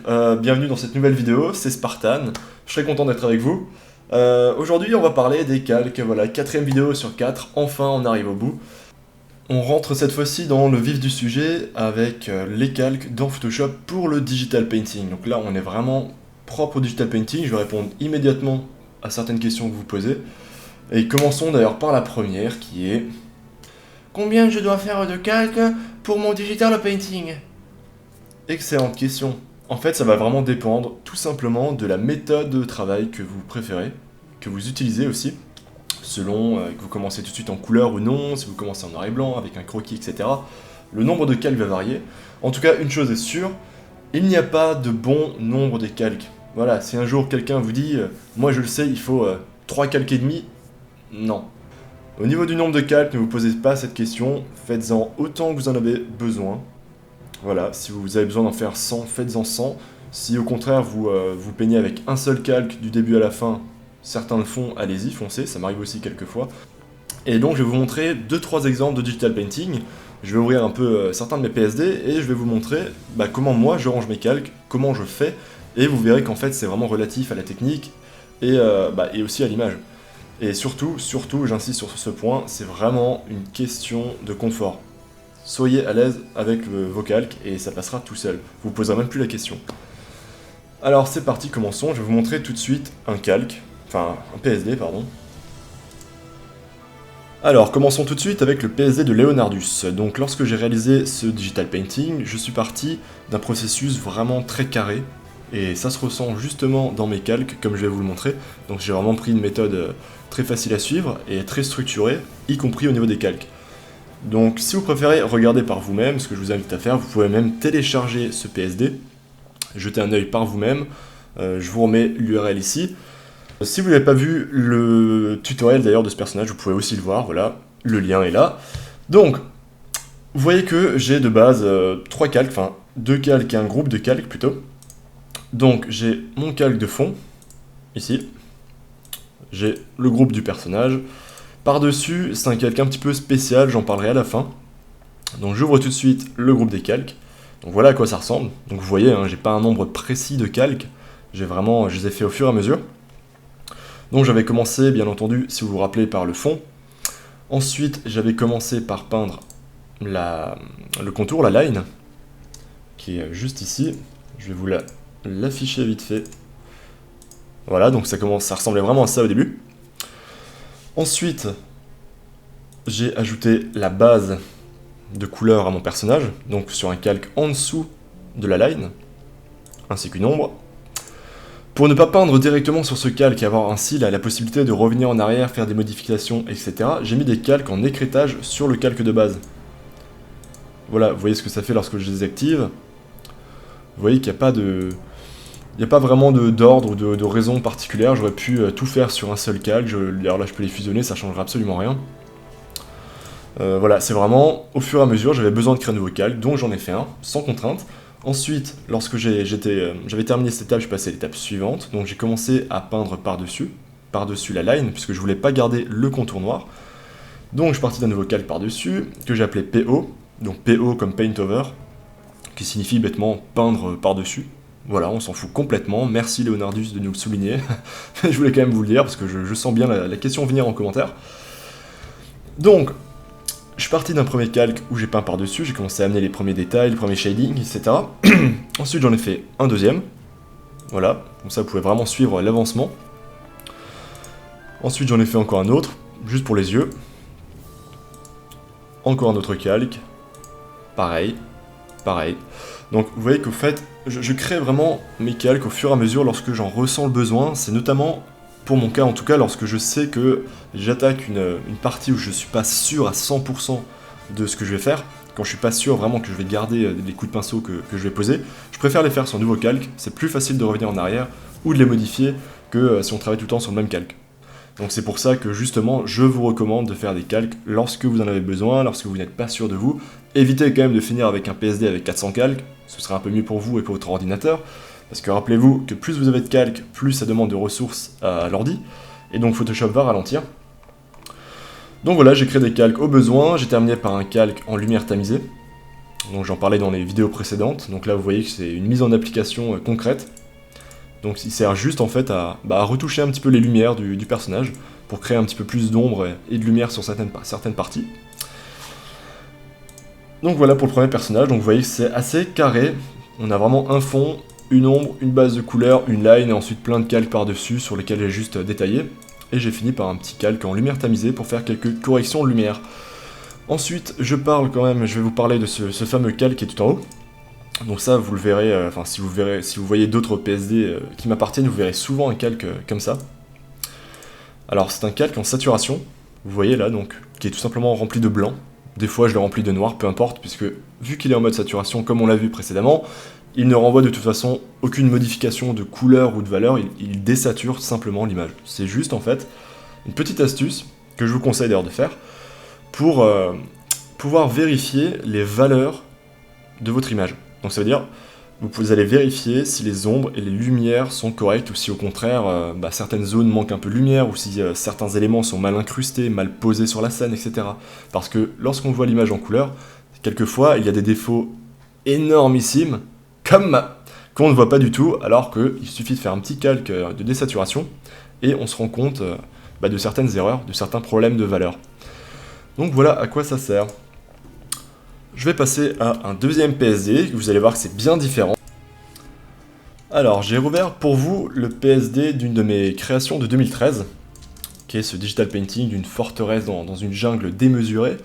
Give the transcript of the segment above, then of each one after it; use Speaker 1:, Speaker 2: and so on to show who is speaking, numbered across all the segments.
Speaker 1: bienvenue dans cette nouvelle vidéo, c'est Spartan, je serais content d'être avec vous. Aujourd'hui on va parler des calques, voilà, quatrième vidéo sur 4, enfin on arrive au bout. On rentre cette fois-ci dans le vif du sujet avec les calques dans Photoshop pour le digital painting. Donc là on est vraiment propre au digital painting, je vais répondre immédiatement à certaines questions que vous posez. Et commençons d'ailleurs par la première qui est... Combien je dois faire de calques pour mon digital painting? Excellente question. En fait, ça va vraiment dépendre tout simplement de la méthode de travail que vous préférez, que vous utilisez aussi, selon que vous commencez tout de suite en couleur ou non, si vous commencez en noir et blanc, avec un croquis, etc. Le nombre de calques va varier. En tout cas, une chose est sûre, il n'y a pas de bon nombre de calques. Voilà, si un jour quelqu'un vous dit « Moi je le sais, il faut 3 calques et demi », non. Au niveau du nombre de calques, ne vous posez pas cette question, faites-en autant que vous en avez besoin. Voilà, si vous avez besoin d'en faire 100, faites-en 100. Si au contraire vous vous peignez avec un seul calque du début à la fin, certains le font, allez-y, foncez, ça m'arrive aussi quelques fois. Et donc je vais vous montrer 2-3 exemples de digital painting. Je vais ouvrir un peu certains de mes PSD et je vais vous montrer comment moi je range mes calques, comment je fais, et vous verrez qu'en fait c'est vraiment relatif à la technique et aussi à l'image. Et surtout, j'insiste sur ce point, c'est vraiment une question de confort. Soyez à l'aise avec vos calques et ça passera tout seul. Vous ne poserez même plus la question. Alors c'est parti, commençons. Je vais vous montrer tout de suite un calque, enfin un PSD, pardon. Alors commençons tout de suite avec le PSD de Leonardus. Donc lorsque j'ai réalisé ce digital painting, je suis parti d'un processus vraiment très carré. Et ça se ressent justement dans mes calques, comme je vais vous le montrer. Donc j'ai vraiment pris une méthode très facile à suivre et très structurée, y compris au niveau des calques. Donc si vous préférez regarder par vous-même, ce que je vous invite à faire, vous pouvez même télécharger ce PSD, jeter un œil par vous-même, je vous remets l'URL ici. Si vous n'avez pas vu le tutoriel d'ailleurs de ce personnage, vous pouvez aussi le voir, voilà, le lien est là. Donc, vous voyez que j'ai de base 3 calques, enfin 2 calques et un groupe de calques plutôt. Donc j'ai mon calque de fond, ici, j'ai le groupe du personnage. Par-dessus, c'est un calque un petit peu spécial, j'en parlerai à la fin. Donc j'ouvre tout de suite le groupe des calques. Donc voilà à quoi ça ressemble. Donc vous voyez, j'ai pas un nombre précis de calques, je les ai fait au fur et à mesure. Donc j'avais commencé, bien entendu, si vous vous rappelez, par le fond. Ensuite, j'avais commencé par peindre le contour, la line, qui est juste ici. Je vais vous l'afficher vite fait. Voilà, donc ça ressemblait vraiment à ça au début. Ensuite, j'ai ajouté la base de couleur à mon personnage, donc sur un calque en dessous de la line, ainsi qu'une ombre. Pour ne pas peindre directement sur ce calque et avoir ainsi la possibilité de revenir en arrière, faire des modifications, etc., j'ai mis des calques en écrêtage sur le calque de base. Voilà, vous voyez ce que ça fait lorsque je les active. Vous voyez qu'il n'y a pas de... Il n'y a pas vraiment d'ordre ou de raison particulière, j'aurais pu tout faire sur un seul calque, d'ailleurs là je peux les fusionner, ça changera absolument rien. Voilà, c'est vraiment au fur et à mesure, j'avais besoin de créer un nouveau calque, donc j'en ai fait un, sans contrainte. Ensuite, lorsque j'avais terminé cette étape, je passais à l'étape suivante, donc j'ai commencé à peindre par-dessus la line, puisque je voulais pas garder le contour noir. Donc je suis parti d'un nouveau calque par-dessus, que j'ai appelé PO, donc PO comme Paint Over, qui signifie bêtement peindre par-dessus. Voilà, on s'en fout complètement, merci Leonardus de nous le souligner, je voulais quand même vous le dire, parce que je sens bien la question venir en commentaire. Donc, je suis parti d'un premier calque où j'ai peint par-dessus, j'ai commencé à amener les premiers détails, les premiers shadings, etc. Ensuite j'en ai fait un deuxième, voilà, comme ça vous pouvez vraiment suivre l'avancement. Ensuite j'en ai fait encore un autre, juste pour les yeux. Encore un autre calque, pareil. Donc vous voyez qu'au fait, je crée vraiment mes calques au fur et à mesure lorsque j'en ressens le besoin. C'est notamment, pour mon cas en tout cas, lorsque je sais que j'attaque une partie où je suis pas sûr à 100% de ce que je vais faire, quand je suis pas sûr vraiment que je vais garder les coups de pinceau que je vais poser, je préfère les faire sur un nouveau calque, c'est plus facile de revenir en arrière ou de les modifier que si on travaille tout le temps sur le même calque. Donc c'est pour ça que justement je vous recommande de faire des calques lorsque vous en avez besoin, lorsque vous n'êtes pas sûr de vous. Évitez quand même de finir avec un PSD avec 400 calques, ce sera un peu mieux pour vous et pour votre ordinateur, parce que rappelez-vous que plus vous avez de calques, plus ça demande de ressources à l'ordi, et donc Photoshop va ralentir. Donc voilà, j'ai créé des calques au besoin, j'ai terminé par un calque en lumière tamisée. Donc j'en parlais dans les vidéos précédentes, donc là vous voyez que c'est une mise en application concrète. Donc il sert juste en fait à retoucher un petit peu les lumières du personnage, pour créer un petit peu plus d'ombre et de lumière sur certaines parties. Donc voilà pour le premier personnage, donc vous voyez que c'est assez carré, on a vraiment un fond, une ombre, une base de couleur, une line et ensuite plein de calques par-dessus sur lesquels j'ai juste détaillé. Et j'ai fini par un petit calque en lumière tamisée pour faire quelques corrections de lumière. Ensuite, je vais vous parler de ce fameux calque qui est tout en haut. Donc ça, vous le verrez, si vous voyez d'autres PSD qui m'appartiennent, vous verrez souvent un calque comme ça. Alors c'est un calque en saturation, vous voyez là, donc, qui est tout simplement rempli de blanc. Des fois je le remplis de noir, peu importe, puisque vu qu'il est en mode saturation, comme on l'a vu précédemment, il ne renvoie de toute façon aucune modification de couleur ou de valeur, il désature simplement l'image. C'est juste en fait une petite astuce que je vous conseille d'ailleurs de faire pour pouvoir vérifier les valeurs de votre image. Donc ça veut dire, vous allez vérifier si les ombres et les lumières sont correctes ou si au contraire certaines zones manquent un peu de lumière ou si certains éléments sont mal incrustés, mal posés sur la scène, etc. Parce que lorsqu'on voit l'image en couleur, quelquefois il y a des défauts énormissimes qu'on ne voit pas du tout, alors qu'il suffit de faire un petit calque de désaturation et on se rend compte de certaines erreurs, de certains problèmes de valeur. Donc voilà à quoi ça sert. Je vais passer à un deuxième PSD, vous allez voir que c'est bien différent. Alors, j'ai rouvert pour vous le PSD d'une de mes créations de 2013, qui est ce digital painting d'une forteresse dans une jungle démesurée.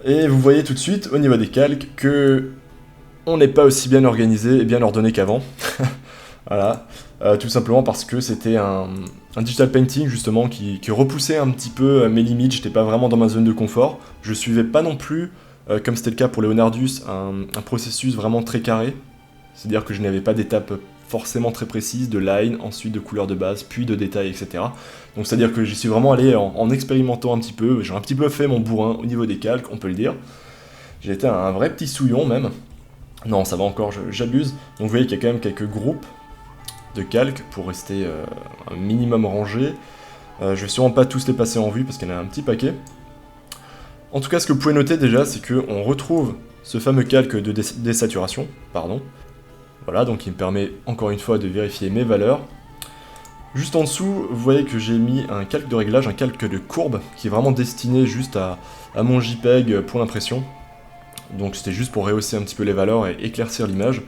Speaker 1: Et vous voyez tout de suite, au niveau des calques, que on n'est pas aussi bien organisé et bien ordonné qu'avant. Voilà, tout simplement parce que c'était un digital painting justement qui repoussait un petit peu mes limites, j'étais pas vraiment dans ma zone de confort, je suivais pas non plus, comme c'était le cas pour Leonardus, un processus vraiment très carré, c'est-à-dire que je n'avais pas d'étapes forcément très précises, de line, ensuite de couleur de base, puis de détails, etc. Donc c'est-à-dire que j'y suis vraiment allé en expérimentant un petit peu, j'ai un petit peu fait mon bourrin au niveau des calques, on peut le dire. J'ai été un vrai petit souillon même. Non, ça va encore, j'abuse. Donc vous voyez qu'il y a quand même quelques groupes de calques pour rester un minimum rangé. Je vais sûrement pas tous les passer en vue parce qu'il y en a un petit paquet. En tout cas, ce que vous pouvez noter déjà, c'est qu'on retrouve ce fameux calque de désaturation, pardon. Voilà, donc il me permet encore une fois de vérifier mes valeurs. Juste en dessous, vous voyez que j'ai mis un calque de réglage, un calque de courbe, qui est vraiment destiné juste à mon JPEG pour l'impression. Donc c'était juste pour rehausser un petit peu les valeurs et éclaircir l'image.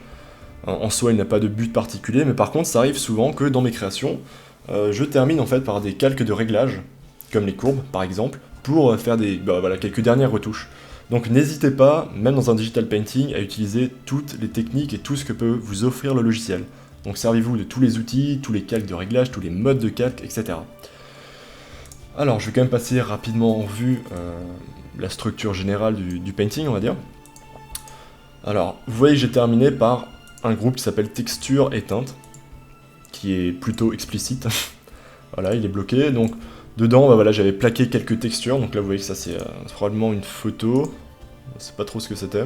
Speaker 1: En soi, il n'a pas de but particulier, mais par contre, ça arrive souvent que dans mes créations, je termine en fait par des calques de réglage, comme les courbes par exemple, pour faire quelques dernières retouches. Donc n'hésitez pas, même dans un digital painting, à utiliser toutes les techniques et tout ce que peut vous offrir le logiciel. Donc servez-vous de tous les outils, tous les calques de réglage, tous les modes de calque, etc. Alors je vais quand même passer rapidement en revue la structure générale du painting, on va dire. Alors, vous voyez que j'ai terminé par un groupe qui s'appelle texture et teinte, qui est plutôt explicite. Voilà, il est bloqué, donc dedans, voilà, j'avais plaqué quelques textures, donc là vous voyez que ça c'est probablement une photo, je sais pas trop ce que c'était.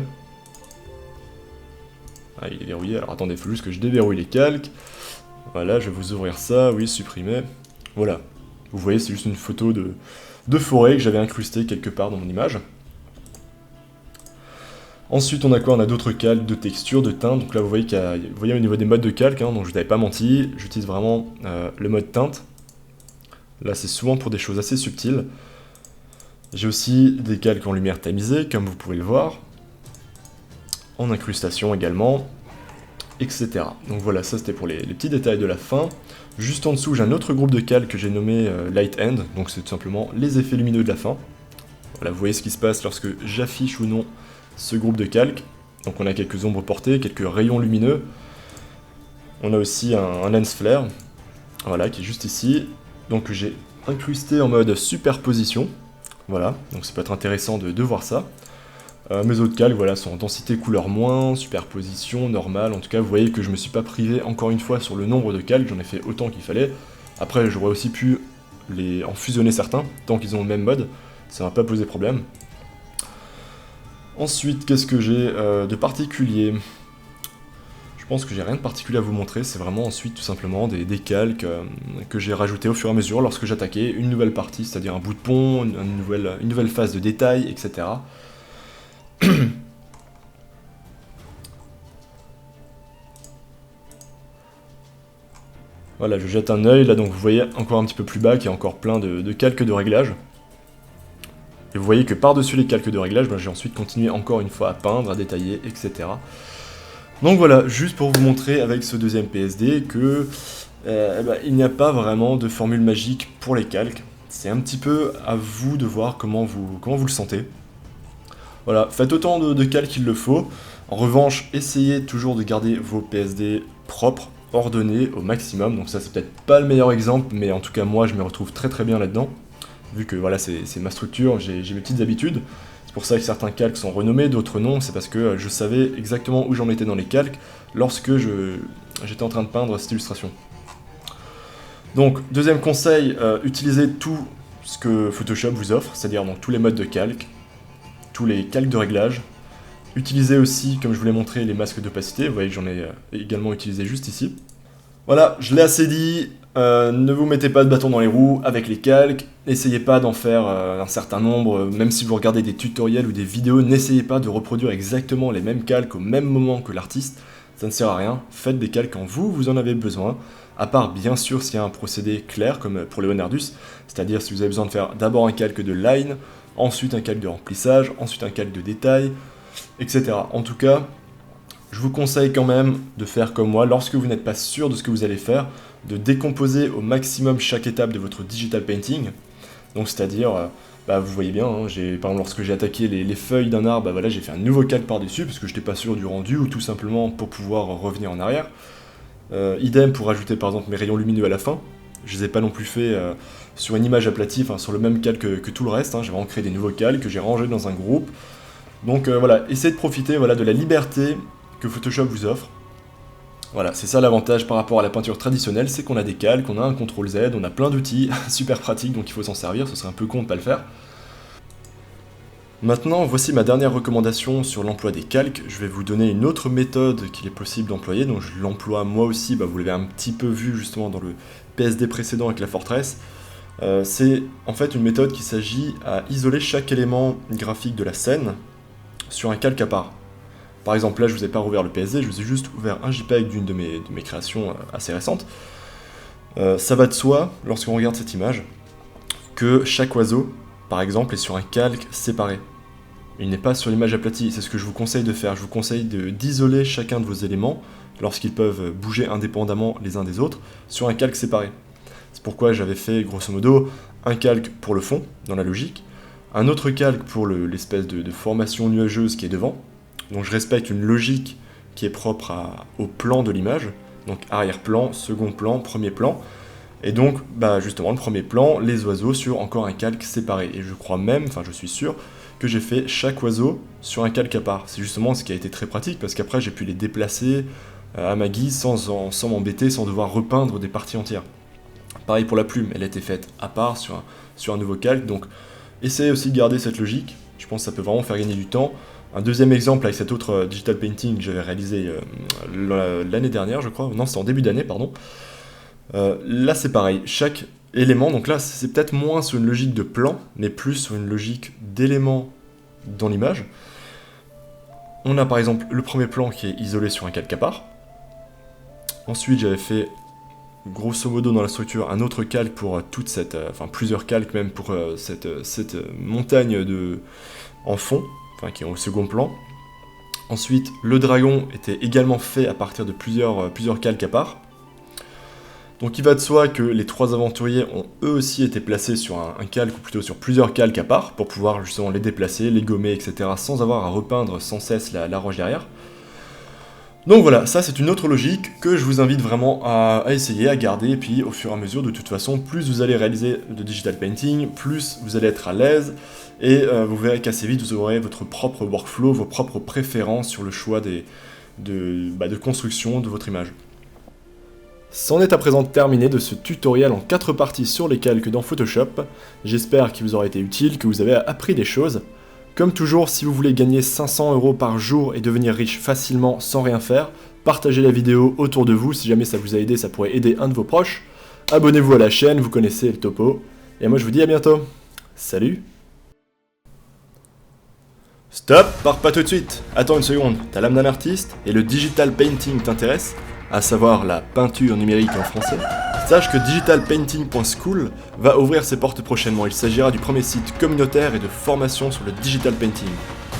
Speaker 1: Ah, il est verrouillé, alors attendez, il faut juste que je déverrouille les calques. Voilà, je vais vous ouvrir ça, oui, supprimer. Voilà, vous voyez, c'est juste une photo de forêt que j'avais incrustée quelque part dans mon image. Ensuite, on a quoi? On a d'autres calques, de textures, de teintes. Donc là, vous voyez au niveau des modes de calque, hein, donc je n'avais pas menti, j'utilise vraiment le mode teinte. Là, c'est souvent pour des choses assez subtiles. J'ai aussi des calques en lumière tamisée, comme vous pouvez le voir. En incrustation également, etc. Donc voilà, ça c'était pour les petits détails de la fin. Juste en dessous, j'ai un autre groupe de calques que j'ai nommé Light End, donc c'est tout simplement les effets lumineux de la fin. Voilà, vous voyez ce qui se passe lorsque j'affiche ou non ce groupe de calques. Donc on a quelques ombres portées, quelques rayons lumineux. On a aussi un lens flare, voilà, qui est juste ici. Donc j'ai incrusté en mode superposition. Voilà, donc ça peut être intéressant de voir ça. Mes autres calques, voilà, sont en densité couleur moins, superposition, normale. En tout cas, vous voyez que je me suis pas privé encore une fois sur le nombre de calques, j'en ai fait autant qu'il fallait. Après, j'aurais aussi pu en fusionner certains, tant qu'ils ont le même mode, ça m'a pas posé problème. Ensuite, qu'est-ce que j'ai de particulier? Je pense que j'ai rien de particulier à vous montrer, c'est vraiment ensuite tout simplement des calques que j'ai rajoutés au fur et à mesure lorsque j'attaquais une nouvelle partie, c'est-à-dire un bout de pont, une nouvelle phase de détail, etc. Voilà, je jette un œil, là donc vous voyez encore un petit peu plus bas qu'il y a encore plein de calques de réglage. Et vous voyez que par-dessus les calques de réglage, j'ai ensuite continué encore une fois à peindre, à détailler, etc. Donc voilà, juste pour vous montrer avec ce deuxième PSD que il n'y a pas vraiment de formule magique pour les calques. C'est un petit peu à vous de voir comment vous le sentez. Voilà, faites autant de calques qu'il le faut. En revanche, essayez toujours de garder vos PSD propres, ordonnés au maximum. Donc ça, c'est peut-être pas le meilleur exemple, mais en tout cas, moi, je me retrouve très très bien là-dedans. Vu que voilà, c'est ma structure, j'ai mes petites habitudes. C'est pour ça que certains calques sont renommés, d'autres non. C'est parce que je savais exactement où j'en étais dans les calques lorsque j'étais en train de peindre cette illustration. Donc, deuxième conseil, utilisez tout ce que Photoshop vous offre, c'est-à-dire donc tous les modes de calque, tous les calques de réglage. Utilisez aussi, comme je vous l'ai montré, les masques d'opacité. Vous voyez que j'en ai également utilisé juste ici. Voilà, je l'ai assez dit. Ne vous mettez pas de bâton dans les roues avec les calques. N'essayez pas d'en faire un certain nombre. Même si vous regardez des tutoriels ou des vidéos, n'essayez pas de reproduire exactement les mêmes calques au même moment que l'artiste. Ça ne sert à rien. Faites des calques quand vous en avez besoin. À part, bien sûr, s'il y a un procédé clair, comme pour Leonardus, c'est-à-dire si vous avez besoin de faire d'abord un calque de line, ensuite un calque de remplissage, ensuite un calque de détail, etc. En tout cas, je vous conseille quand même de faire comme moi, lorsque vous n'êtes pas sûr de ce que vous allez faire, de décomposer au maximum chaque étape de votre digital painting. Donc c'est-à-dire, vous voyez bien, hein, par exemple lorsque j'ai attaqué les feuilles d'un arbre, voilà, j'ai fait un nouveau calque par-dessus, parce que je n'étais pas sûr du rendu, ou tout simplement pour pouvoir revenir en arrière. Idem pour ajouter par exemple mes rayons lumineux à la fin. Je les ai pas non plus fait sur une image aplatie, enfin sur le même calque que tout le reste, hein. J'ai vraiment créé des nouveaux calques que j'ai rangés dans un groupe. Donc voilà, essayez de profiter de la liberté que Photoshop vous offre. Voilà, c'est ça l'avantage par rapport à la peinture traditionnelle, c'est qu'on a des calques, on a un CTRL Z, on a plein d'outils, super pratique, donc il faut s'en servir, ce serait un peu con de pas le faire. Maintenant, voici ma dernière recommandation sur l'emploi des calques. Je vais vous donner une autre méthode qu'il est possible d'employer, donc je l'emploie moi aussi, vous l'avez un petit peu vu justement dans le PSD précédent avec la Fortress. C'est en fait une méthode qui s'agit à isoler chaque élément graphique de la scène sur un calque à part. Par exemple, là je vous ai pas rouvert le PSD, je vous ai juste ouvert un JPEG d'une de mes créations assez récentes. Ça va de soi, lorsqu'on regarde cette image, que chaque oiseau, par exemple, est sur un calque séparé. Il n'est pas sur l'image aplatie, c'est ce que je vous conseille de faire. Je vous conseille d'isoler chacun de vos éléments, lorsqu'ils peuvent bouger indépendamment les uns des autres, sur un calque séparé. C'est pourquoi j'avais fait, grosso modo, un calque pour le fond, dans la logique, un autre calque pour l'espèce de formation nuageuse qui est devant. Donc je respecte une logique qui est propre au plan de l'image, donc arrière-plan, second plan, premier plan, et donc justement le premier plan, les oiseaux sur encore un calque séparé. Et je crois même, enfin je suis sûr, que j'ai fait chaque oiseau sur un calque à part. C'est justement ce qui a été très pratique, parce qu'après j'ai pu les déplacer à ma guise sans m'embêter, sans devoir repeindre des parties entières. Pareil pour la plume, elle a été faite à part sur un nouveau calque, donc essayez aussi de garder cette logique, je pense que ça peut vraiment faire gagner du temps. Un deuxième exemple avec cet autre digital painting que j'avais réalisé l'année dernière, je crois, non c'était en début d'année, pardon. Là c'est pareil, chaque élément, donc là c'est peut-être moins sur une logique de plan, mais plus sur une logique d'éléments dans l'image. On a par exemple le premier plan qui est isolé sur un calque à part. Ensuite j'avais fait grosso modo dans la structure un autre calque pour toute cette, plusieurs calques même pour cette montagne en fond, qui est au second plan. Ensuite le dragon était également fait à partir de plusieurs calques à part. Donc il va de soi que les trois aventuriers ont eux aussi été placés sur un calque, ou plutôt sur plusieurs calques à part, pour pouvoir justement les déplacer, les gommer, etc., sans avoir à repeindre sans cesse la roche derrière. Donc voilà, ça c'est une autre logique que je vous invite vraiment à essayer, à garder, et puis au fur et à mesure, de toute façon, plus vous allez réaliser de digital painting, plus vous allez être à l'aise, et vous verrez qu'assez vite vous aurez votre propre workflow, vos propres préférences sur le choix de construction de votre image. C'en est à présent terminé de ce tutoriel en 4 parties sur les calques dans Photoshop. J'espère qu'il vous aura été utile, que vous avez appris des choses. Comme toujours, si vous voulez gagner 500 € par jour et devenir riche facilement sans rien faire, partagez la vidéo autour de vous, si jamais ça vous a aidé, ça pourrait aider un de vos proches. Abonnez-vous à la chaîne, vous connaissez le topo. Et moi je vous dis à bientôt. Salut! Stop, pars pas tout de suite. Attends une seconde, t'as l'âme d'un artiste et le digital painting t'intéresse, à savoir la peinture numérique en français. Sache que digitalpainting.school va ouvrir ses portes prochainement. Il s'agira du premier site communautaire et de formation sur le digital painting.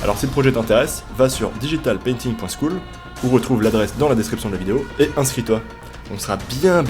Speaker 1: Alors si le projet t'intéresse, va sur digitalpainting.school ou retrouve l'adresse dans la description de la vidéo et inscris-toi. On sera bien.